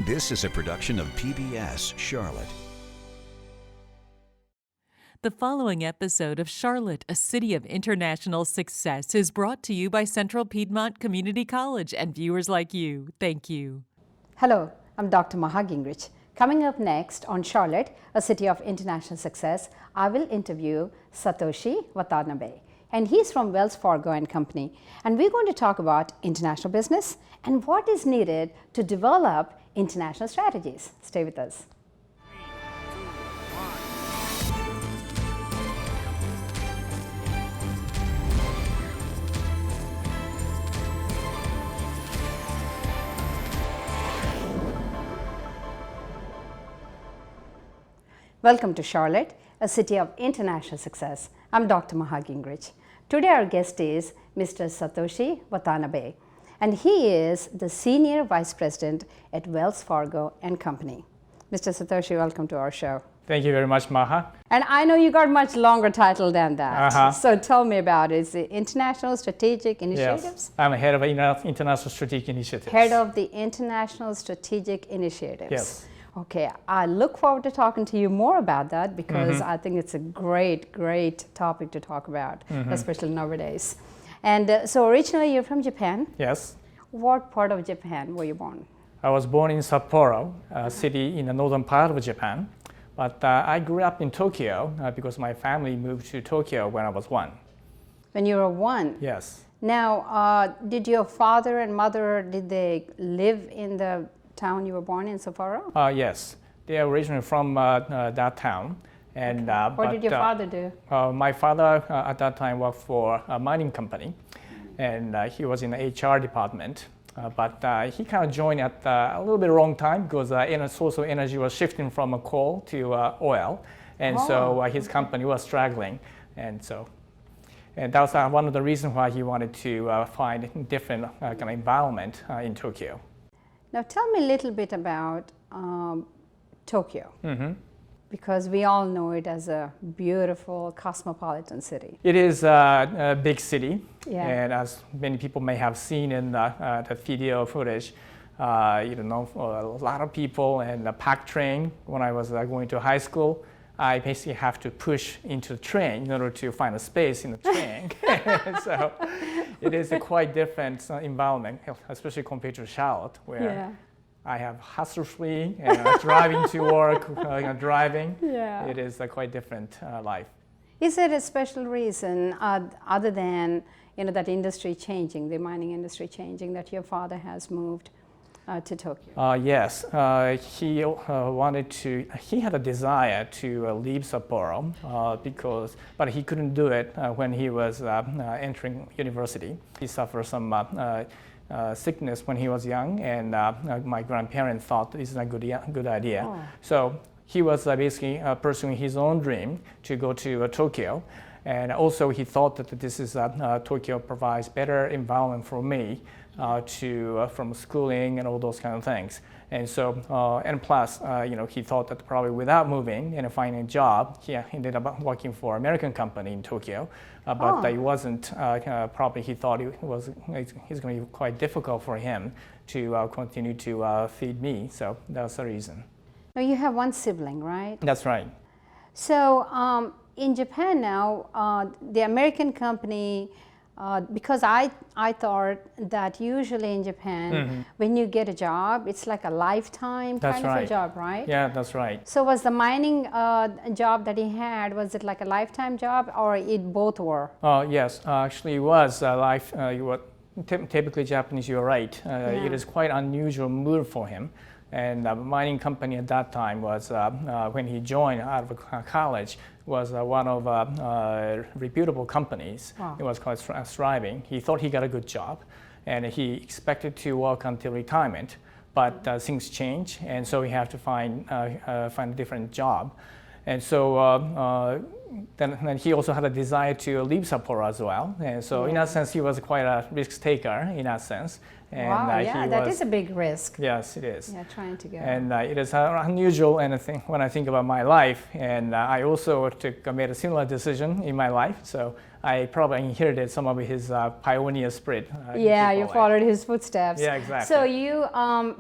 This is a production of PBS Charlotte. The following episode of Charlotte, a City of International Success, is brought to you by Central Piedmont Community College and viewers like you. Thank you. Hello, I'm Dr. Maha Gingrich. Coming up next on Charlotte, a City of International Success, I will interview Satoshi Watanabe. And he's from Wells Fargo and Company. And we're going to talk about international business and what is needed to develop international strategies. Stay with us. Welcome to Charlotte, a City of International Success. I'm Dr. Maha Gingrich. Today our guest is Mr. Satoshi Watanabe, and he is the Senior Vice President at Wells Fargo and Company. Mr. Satoshi, welcome to our show. Thank you very much, Maha. And I know you got much longer title than that. Uh-huh. So tell me about it. Is it International Strategic Initiatives? Yes, I'm head of International Strategic Initiatives. Head of the International Strategic Initiatives. Yes. Okay, I look forward to talking to you more about that because I think it's a great topic to talk about, especially nowadays. And so originally you're from Japan. Yes. What part of Japan were you born? I was born in Sapporo, a city in the northern part of Japan. But I grew up in Tokyo because my family moved to Tokyo when I was 1. When you were 1? Yes. Now, did your father and mother, did they live in the town you were born in, Sapporo? Yes. They are originally from that town. And, What did your father do? My father at that time worked for a mining company, and he was in the HR department. But he kind of joined at a little bit wrong time because source of energy was shifting from coal to oil, and so his company was struggling, and that was one of the reasons why he wanted to find a different kind of environment in Tokyo. Now tell me a little bit about Tokyo, because we all know it as a beautiful cosmopolitan city. It is a big city, Yeah. and as many people may have seen in the video footage, a lot of people and a packed train. When I was going to high school, I basically have to push into the train in order to find a space in the train. So it is a quite different environment, especially compared to Charlotte, where I have hassle-free and driving to work, driving. Yeah. It is a quite different life. Is there a special reason other than that industry changing, the mining industry changing, that your father has moved to Tokyo? Yes, he had a desire to leave Sapporo but he couldn't do it when he was entering university. He suffered some sickness when he was young, and my grandparents thought this is a good idea. So he was basically pursuing his own dream to go to Tokyo. And also he thought that Tokyo provides better environment for me from schooling and all those kind of things. And so, and plus, he thought that probably without moving and finding a job, he ended up working for an American company in Tokyo. But it wasn't, probably he thought it's going to be quite difficult for him to continue to feed me. So that's the reason. Now you have one sibling, right? That's right. So in Japan now, the American company, because I thought that usually in Japan, when you get a job, it's like a lifetime kind of a job, right? Yeah, that's right. So was the mining job that he had, was it like a lifetime job, or it both were? Yes, actually it was life. Typically Japanese, you're right. It is quite unusual move for him. And the mining company at that time was, when he joined out of college, was one of reputable companies. Wow. It was quite thriving. He thought he got a good job, and he expected to work until retirement. But things change, and so he had to find a different job. And so then he also had a desire to leave Sapporo as well. And so in that sense, he was quite a risk taker in that sense. And, wow, he that was, is a big risk. Yes, it is. Yeah, trying to go. And it is unusual anything when I think about my life. And I also made a similar decision in my life. So I probably inherited some of his pioneer spirit. Yeah, you followed his footsteps. Yeah, exactly. So you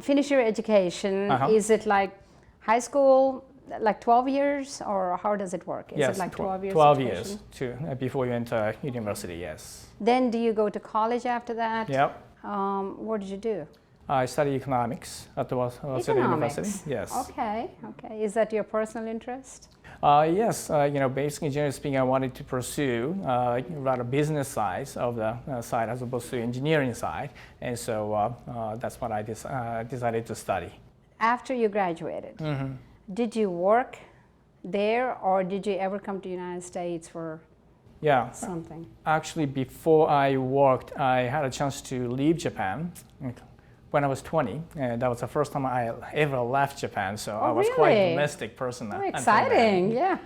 finish your education. Is it like high school, like 12 years, or how does it work? Is yes, it like 12 years? 12 education? years before you enter university, yes. Then do you go to college after that? Yep. What did you do? I studied economics at the Waseda University. Yes. Okay. Okay. Is that your personal interest? Yes. Basically, generally speaking, I wanted to pursue rather business side of the side as opposed to engineering side, and so that's what I decided to study. After you graduated, did you work there, or did you ever come to the United States for something? Actually, before I worked, I had a chance to leave Japan when I was 20, and that was the first time I ever left Japan. So I was quite a domestic person. Very exciting, yeah.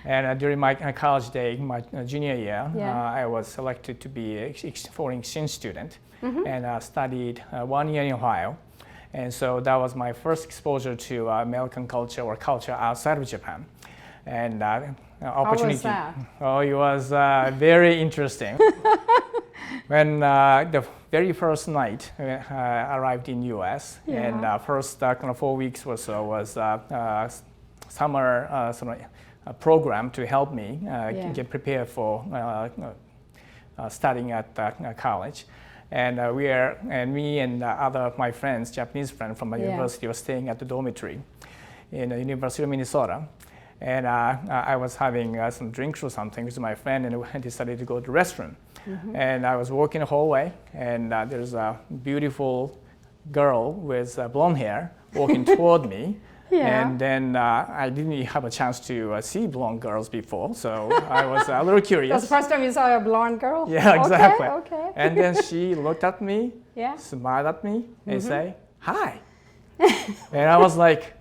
And during my college day, my junior year, I was selected to be a foreign exchange student, and studied 1 year in Ohio. And so that was my first exposure to American culture or culture outside of Japan. And opportunity. How was that? Oh, it was very interesting. When the very first night arrived in U.S. and first 4 weeks or so was summer program to help me get prepared for studying at college. And me and other of my friends, Japanese friends from my university, were staying at the dormitory in the University of Minnesota. And I was having some drinks or something with my friend, and I decided to go to the restroom. And I was walking the hallway, and there's a beautiful girl with blonde hair walking toward me. And then I didn't have a chance to see blonde girls before, so I was a little curious. That's the first time you saw a blonde girl? Yeah, exactly. Okay. And then she looked at me, smiled at me, and say, "Hi." And I was like,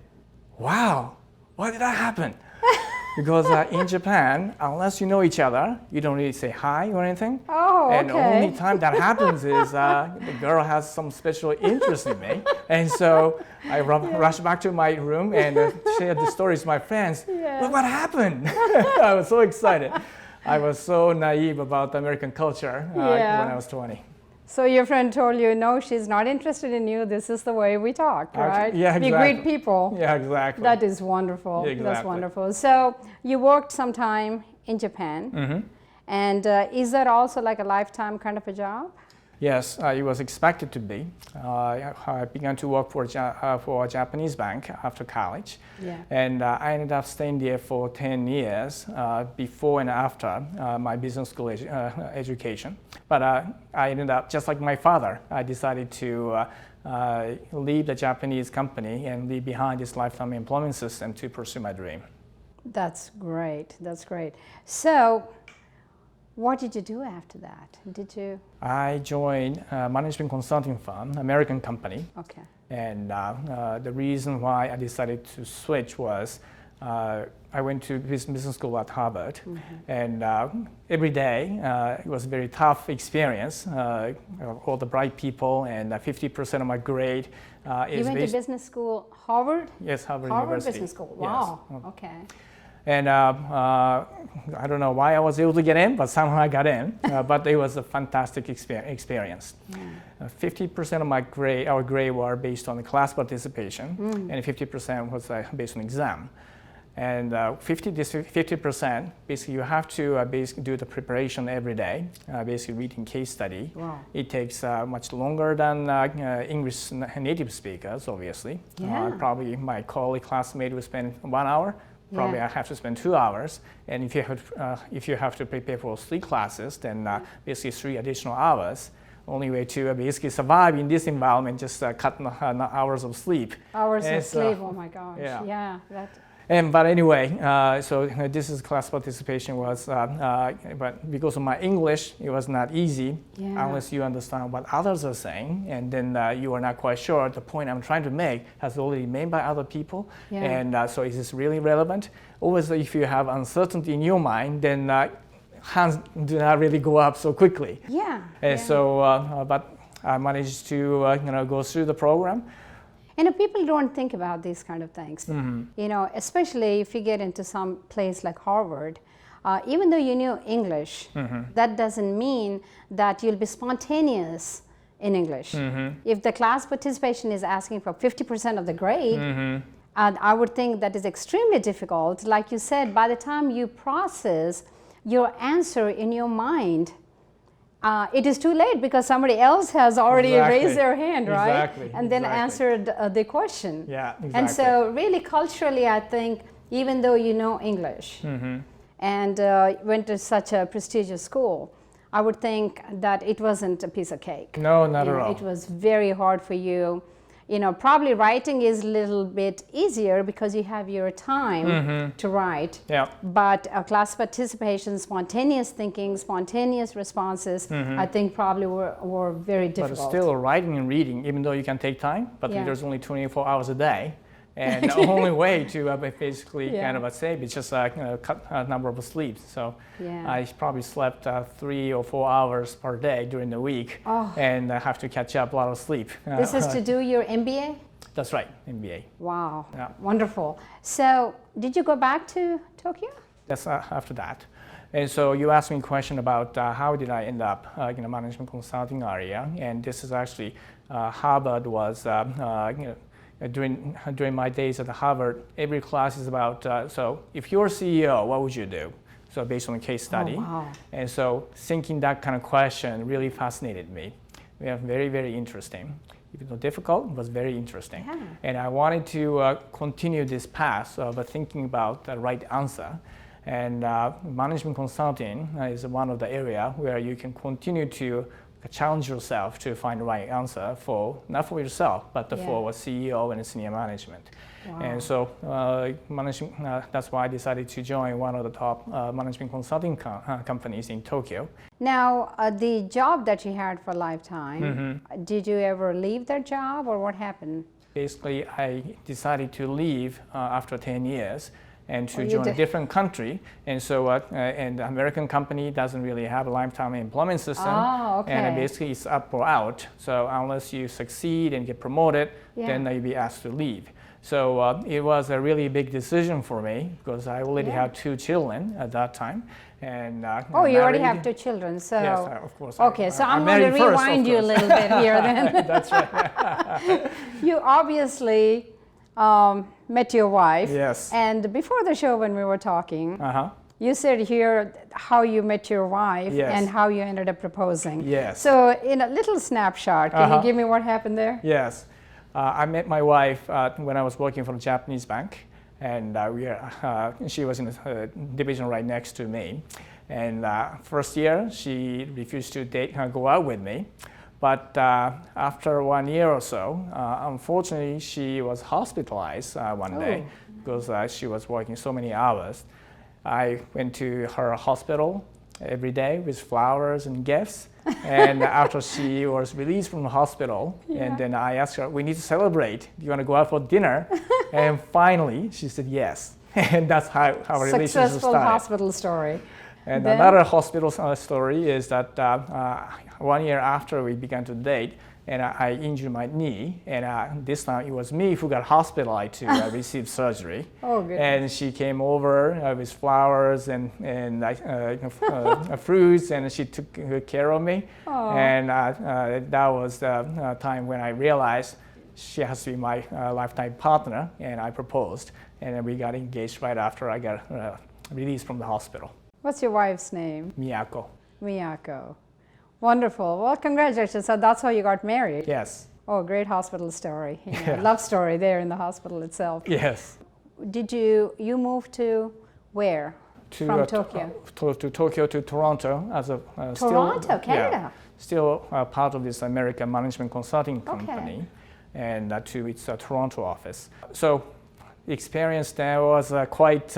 wow, why did that happen? Because in Japan, unless you know each other, you don't really say hi or anything. Oh, and the only time that happens is the girl has some special interest in me. And so I rushed back to my room and shared the stories with my friends. Look what happened. I was so excited. I was so naive about American culture when I was 20. So your friend told you, no, she's not interested in you. This is the way we talk, right? Yeah, exactly. We greet people. Yeah, exactly. That is wonderful. Exactly. That's wonderful. So you worked some time in Japan. And is that also like a lifetime kind of a job? Yes, it was expected to be. I began to work for a Japanese bank after college. And I ended up staying there for 10 years before and after my business school education. But I ended up, just like my father, I decided to leave the Japanese company and leave behind this lifetime employment system to pursue my dream. That's great. That's great. So what did you do after that? I joined a management consulting firm, American company. Okay. And the reason why I decided to switch was I went to business school at Harvard, and every day it was a very tough experience. All the bright people, and 50% of my grade is You went to business school, Harvard? Yes, Harvard Harvard University. Business School. Wow. Yes. Okay. And I don't know why I was able to get in, but somehow I got in. But it was a fantastic experience. 50% of our grade were based on the class participation, and 50% was based on exam. And 50%, basically you have to basically do the preparation every day, basically reading case study. Wow. It takes much longer than English native speakers, obviously. Probably my colleague classmate would spend 1 hour. Probably I have to spend 2 hours, and if you have to prepare for 3 classes, then basically 3 additional hours. Only way to basically survive in this environment, just cut hours of sleep. Hours of sleep. Oh my gosh. Yeah. But anyway, so this is class participation was, but because of my English, it was not easy unless you understand what others are saying, and then you are not quite sure the point I'm trying to make has already made by other people, and so is this really relevant? Always, if you have uncertainty in your mind, then hands do not really go up so quickly. And so, but I managed to go through the program. People don't think about these kind of things. Especially if you get into some place like Harvard, even though you knew English, that doesn't mean that you'll be spontaneous in English. If the class participation is asking for 50% of the grade, and I would think that is extremely difficult. Like you said, by the time you process your answer in your mind, it is too late because somebody else has already raised their hand, right? And then answered the question. And so really culturally, I think, even though you know English and went to such a prestigious school, I would think that it wasn't a piece of cake. No, not at all. It was very hard for you. Probably writing is a little bit easier because you have your time to write. But class participation, spontaneous thinking, spontaneous responses, I think probably were very difficult. But still, writing and reading, even though you can take time, but there's only 24 hours a day. And the only way to basically kind of save is just cut a number of sleeps. So I probably slept 3 or 4 hours per day during the week, and I have to catch up a lot of sleep. This is to do your MBA? That's right, MBA. Wow, wonderful. So did you go back to Tokyo? That's after that. And so you asked me a question about how did I end up in the management consulting area, and this is actually Harvard was during my days at Harvard, every class is about, so if you're CEO, what would you do? So based on a case study. And so thinking that kind of question really fascinated me. Very, very interesting. Even though difficult, it was very interesting. And I wanted to continue this path of thinking about the right answer. And management consulting is one of the areas where you can continue to challenge yourself to find the right answer for, not for yourself, but for a CEO and a senior management. And so that's why I decided to join one of the top management consulting companies in Tokyo. Now, the job that you had for a lifetime, did you ever leave that job or what happened? Basically, I decided to leave after 10 years. And to join a different country, and so and the American company doesn't really have a lifetime employment system, and basically it's up or out. So unless you succeed and get promoted, then you'll be asked to leave. So it was a really big decision for me because I already had 2 children at that time. And you already have 2 children, so yes, of course. Okay, so I'm going to rewind you a little bit here then. That's right. You obviously met your wife. Yes. And before the show when we were talking, you said here how you met your wife and how you ended up proposing. Yes. So in a little snapshot, can you give me what happened there? Yes. I met my wife when I was working for a Japanese bank, and she was in a division right next to me. And first year, she refused to go out with me. But after 1 year or so, unfortunately, she was hospitalized one day because she was working so many hours. I went to her hospital every day with flowers and gifts. And after she was released from the hospital, and then I asked her, we need to celebrate. Do you want to go out for dinner? And finally, she said yes. And that's how our relationship started. Successful hospital story. And then another hospital story is that 1 year after we began to date, and I injured my knee, and this time it was me who got hospitalized to receive surgery. And she came over with flowers and fruits, and she took good care of me. And that was the time when I realized she has to be my lifetime partner, and I proposed, and then we got engaged right after I got released from the hospital. What's your wife's name? Miyako. Miyako. Wonderful. Well, congratulations. So that's how you got married? Yes. Oh, great hospital story. Love story there in the hospital itself. Yes. Did you move to where? From Tokyo? To Tokyo, to Toronto as a Toronto, Canada. Still part of this American management consulting company, and to its Toronto office. So experience there was quite,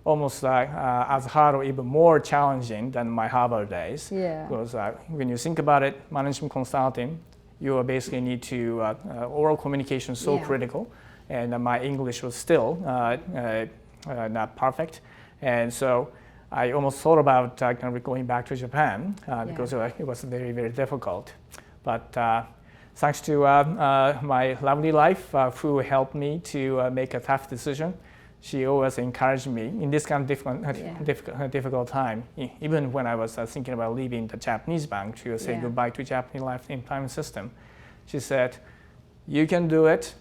almost as hard or even more challenging than my Harvard days. Yeah. Because when you think about it, management consulting, you basically need to, oral communication is so Yeah. critical, and my English was still not perfect. And so I almost thought about kind of going back to Japan because it was very, very difficult. But thanks to my lovely wife who helped me to make a tough decision. She always encouraged me in this kind of difficult time. Even when I was thinking about leaving the Japanese bank to say goodbye to Japanese life in time system, she said, "You can do it.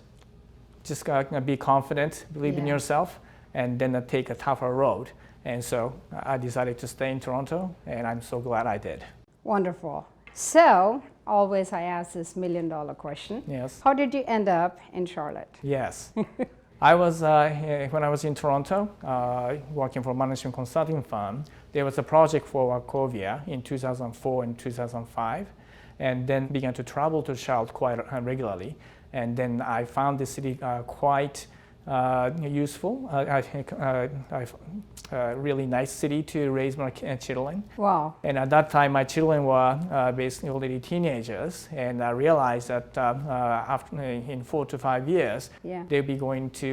Just be confident, believe in yourself, and then take a tougher road." And so I decided to stay in Toronto, and I'm so glad I did. Wonderful. So, always I ask this $1,000,000 question. Yes. How did you end up in Charlotte? Yes. I was, when I was in Toronto, working for a management consulting firm, there was a project for Wachovia in 2004 and 2005, and then began to travel to Charlotte quite regularly. And then I found the city quite useful. I think really nice city to raise my children. Wow. And at that time, my children were basically already teenagers, and I realized that after in 4 to 5 years, they'll be going to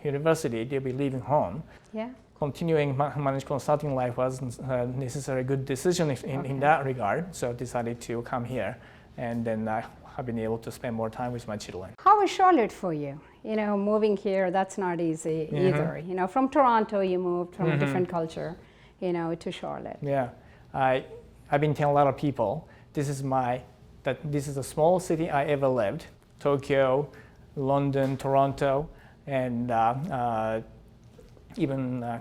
university. They'll be leaving home. Yeah. Continuing management consulting life wasn't necessarily a good decision in that regard. So I decided to come here, and then I've been able to spend more time with my children. How was Charlotte for you? You know, moving here, that's not easy either. You know, from Toronto, you moved from a different culture, you know, to Charlotte. Yeah, I've been telling a lot of people, this is the smallest city I ever lived. Tokyo, London, Toronto, and even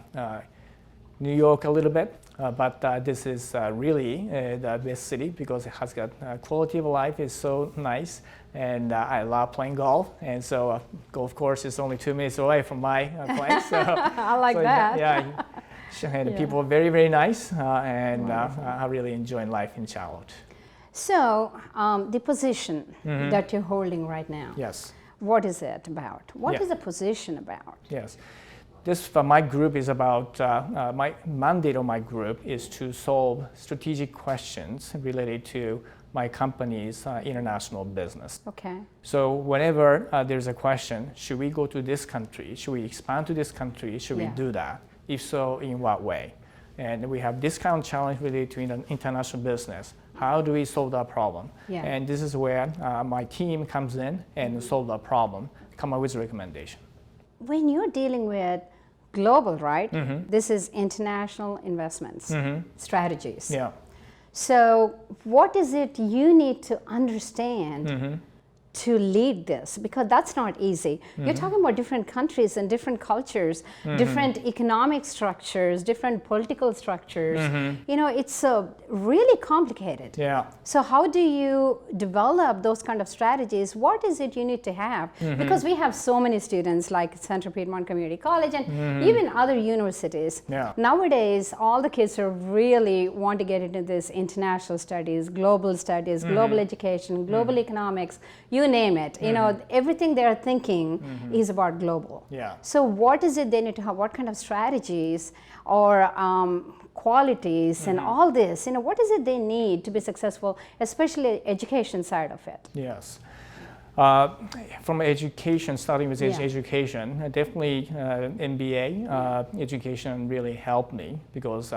New York a little bit. But this is really the best city because it has got quality of life is so nice, and I love playing golf, and so golf course is only 2 minutes away from my place. So, I like that. Yeah, and people are very, very nice, and I really enjoy life in Charlotte. So the position that you're holding right now, Yes. what is it about? What is the position about? Yes. This for my group is about, my mandate of my group is to solve strategic questions related to my company's international business. Okay. So whenever there's a question, should we go to this country? Should we expand to this country? Should we do that? If so, in what way? And we have this kind of challenge related to international business. How do we solve that problem? Yeah. And this is where my team comes in and solve that problem, come up with a recommendation. When you're dealing with global, right? This is international investments, strategies. Yeah. So what is it you need to understand to lead this? Because that's not easy. You're talking about different countries and different cultures, different economic structures, different political structures. You know, it's really complicated. Yeah. So how do you develop those kind of strategies? What is it you need to have? Because we have so many students like Central Piedmont Community College and even other universities. Yeah. Nowadays, all the kids are really want to get into this international studies, global education, global economics, you name it. You know, everything they're thinking is about global. Yeah. So what is it they need to have? What kind of strategies or qualities and all this, you know, what is it they need to be successful, especially education side of it? Yes. From education, starting with education, definitely MBA education really helped me because,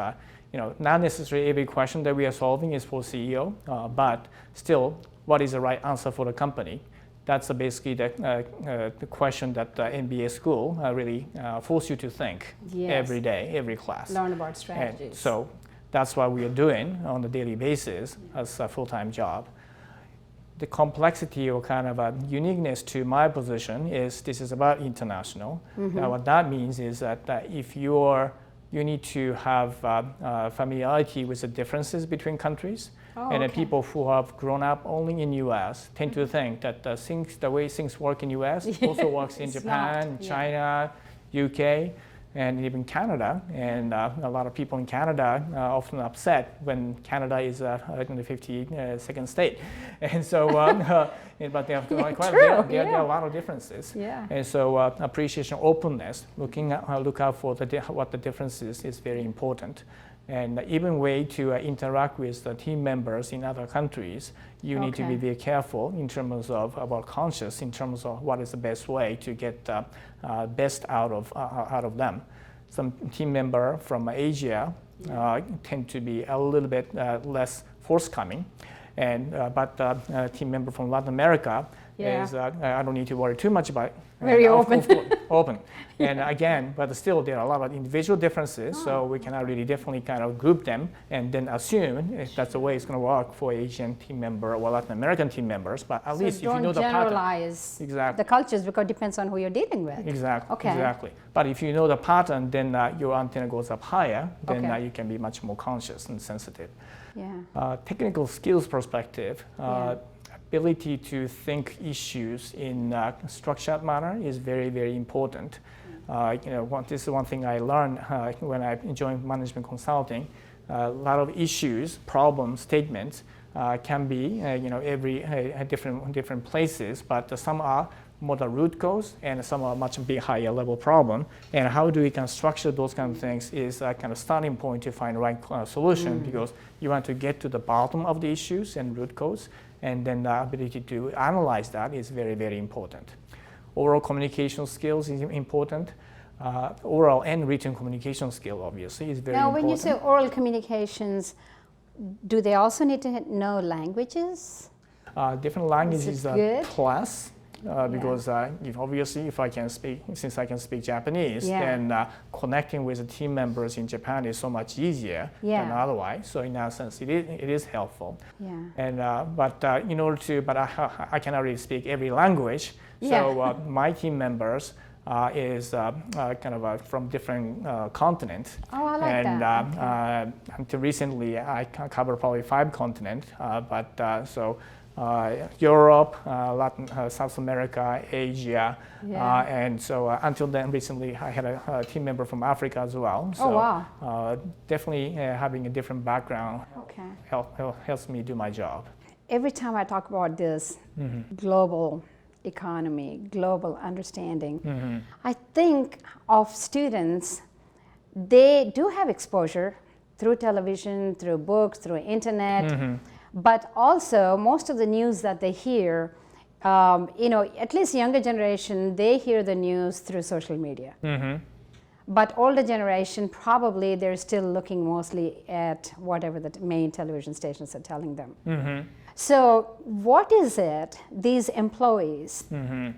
you know, not necessarily every question that we are solving is for CEO, but still, what is the right answer for the company? That's basically the question that the MBA school really force you to think every day, every class. Learn about strategies. And so that's what we are doing on a daily basis as a full-time job. The complexity or kind of a uniqueness to my position is this is about international. Now what that means is that if you need to have familiarity with the differences between countries. And people who have grown up only in U.S. tend to think that the way things work in U.S. also works in Japan, China, UK. and even Canada. And a lot of people in Canada are often upset when Canada is in the 52nd state. And so, but there are a lot of differences. Yeah. And so appreciation, openness, look out for what the differences is very important. And even way to interact with the team members in other countries, you need to be very careful in terms of about conscious in terms of what is the best way to get best out of them. Some team member from Asia tend to be a little bit less forthcoming, and but team member from Latin America is I don't need to worry too much about. Very open. Open. And again, but still there are a lot of individual differences, so we cannot really definitely kind of group them and then assume if that's the way it's going to work for Asian team member or Latin American team members. But at least if you know the pattern. Don't generalize the cultures because it depends on who you're dealing with. Exactly. Okay. Exactly. But if you know the pattern, then your antenna goes up higher. Then you can be much more conscious and sensitive. Yeah. Technical skills perspective. Ability to think issues in a structured manner is very, very important. This is one thing I learned when I joined management consulting. A lot of issues, problems, statements can be, every different places, but some are more the root cause and some are much big higher level problem. And how do we can structure those kind of things is a kind of starting point to find the right solution because you want to get to the bottom of the issues and root cause. And then the ability to analyze that is very, very important. Oral communication skills is important. Oral and written communication skill, obviously, is very important. Now, when you say oral communications, do they also need to know languages? Different languages is a plus. Because if I can speak, since I can speak Japanese, then connecting with the team members in Japan is so much easier than otherwise. So in that sense, it is helpful. Yeah. And in order to, I cannot really speak every language. So my team members is kind of from different continents. Oh, I like that. Until recently, I cover probably 5 continents. Europe, Latin, South America, Asia, and so until then, recently I had a team member from Africa as well. So definitely having a different background helps me do my job. Every time I talk about this global economy, global understanding, I think of students, they do have exposure through television, through books, through internet. But also, most of the news that they hear, at least younger generation, they hear the news through social media. But older generation, probably they're still looking mostly at whatever the main television stations are telling them. So what is it, these employees,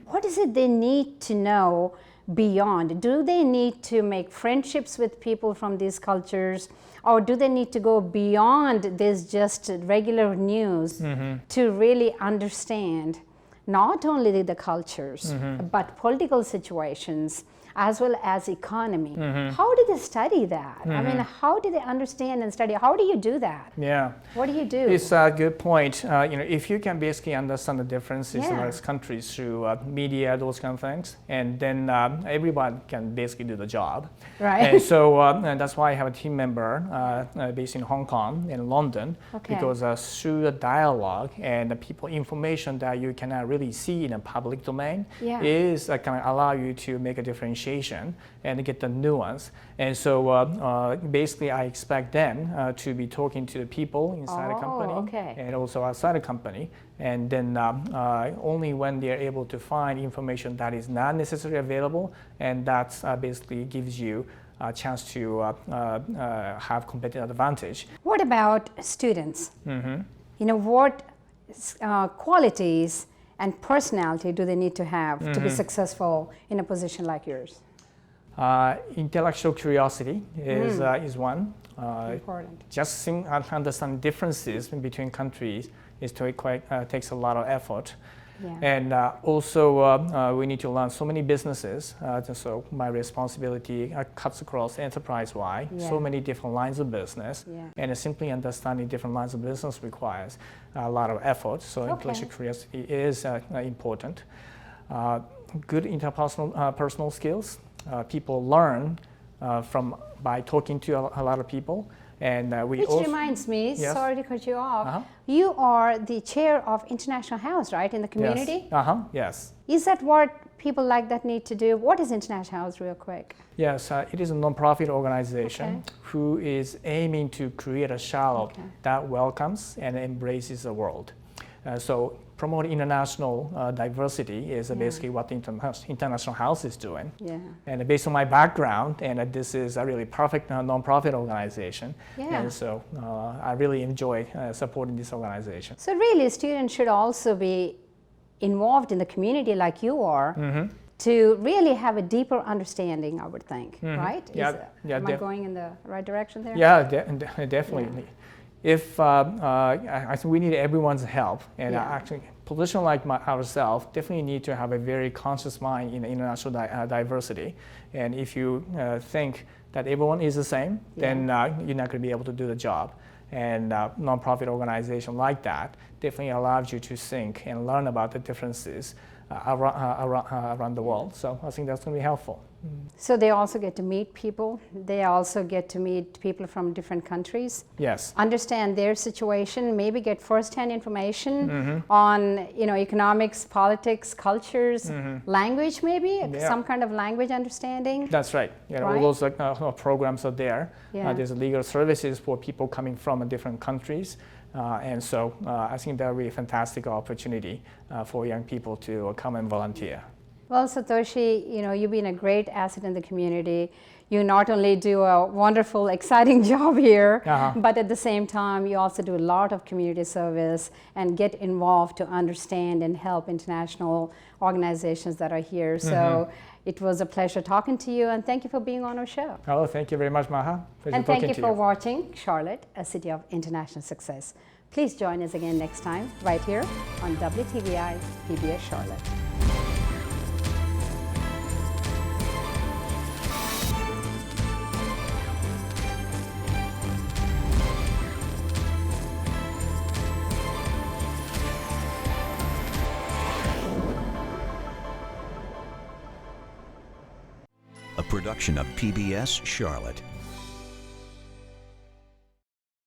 what is it they need to know beyond? Do they need to make friendships with people from these cultures? Or do they need to go beyond this just regular news to really understand not only the cultures, but political situations as well as economy? How do they study that? I mean, how do they understand and study? How do you do that? Yeah. What do you do? It's a good point. If you can basically understand the differences in various countries through media, those kind of things, and then everyone can basically do the job. Right. And so and that's why I have a team member based in Hong Kong and London, because through the dialogue and the people information that you cannot really see in a public domain is can allow you to make a differentiation and get the nuance. And so basically I expect them to be talking to the people inside the company and also outside the company. And then only when they're able to find information that is not necessarily available, and that basically gives you a chance to have competitive advantage. What about students? What qualities and personality do they need to have to be successful in a position like yours? Intellectual curiosity is one. Important. Just understanding differences between countries takes a lot of effort. And also we need to learn so many businesses. So my responsibility cuts across enterprise-wide, so many different lines of business. And simply understanding different lines of business requires a lot of effort. So intellectual curiosity is important. Good interpersonal personal skills. People learn by talking to a lot of people. And we Which also, reminds me, Yes. sorry to cut you off, Uh-huh. you are the chair of International House, right, in the community? Yes. Yes. Is that what people like that need to do? What is International House, real quick? Yes, it is a nonprofit organization Okay. who is aiming to create a Charlotte Okay. that welcomes and embraces the world. So promoting international diversity is basically what the International House is doing. Yeah. And based on my background, and this is a really perfect nonprofit organization, Yeah. and so I really enjoy supporting this organization. So really, students should also be involved in the community like you are to really have a deeper understanding, I would think, right? Yeah, yeah, am I going in the right direction there? Yeah, definitely. If I think we need everyone's help, and Yeah. actually, position like ourselves definitely need to have a very conscious mind in international diversity. And if you think that everyone is the same, then you're not going to be able to do the job. And nonprofit organization like that definitely allows you to think and learn about the differences around the world. So I think that's going to be helpful. So they also get to meet people. They also get to meet people from different countries. Yes. Understand their situation, maybe get first-hand information on economics, politics, cultures, language, maybe some kind of language understanding. That's right. Right? All those programs are there. Yeah. There's legal services for people coming from different countries. And so I think that will be a fantastic opportunity for young people to come and volunteer. Well, Satoshi, you've been a great asset in the community. You not only do a wonderful, exciting job here, but at the same time, you also do a lot of community service and get involved to understand and help international organizations that are here. So it was a pleasure talking to you, and thank you for being on our show. Oh, thank you very much, Maha. Pleasure And thank talking you to for watching Charlotte, a city of international success. Please join us again next time, right here on WTVI PBS Charlotte. A production of PBS Charlotte.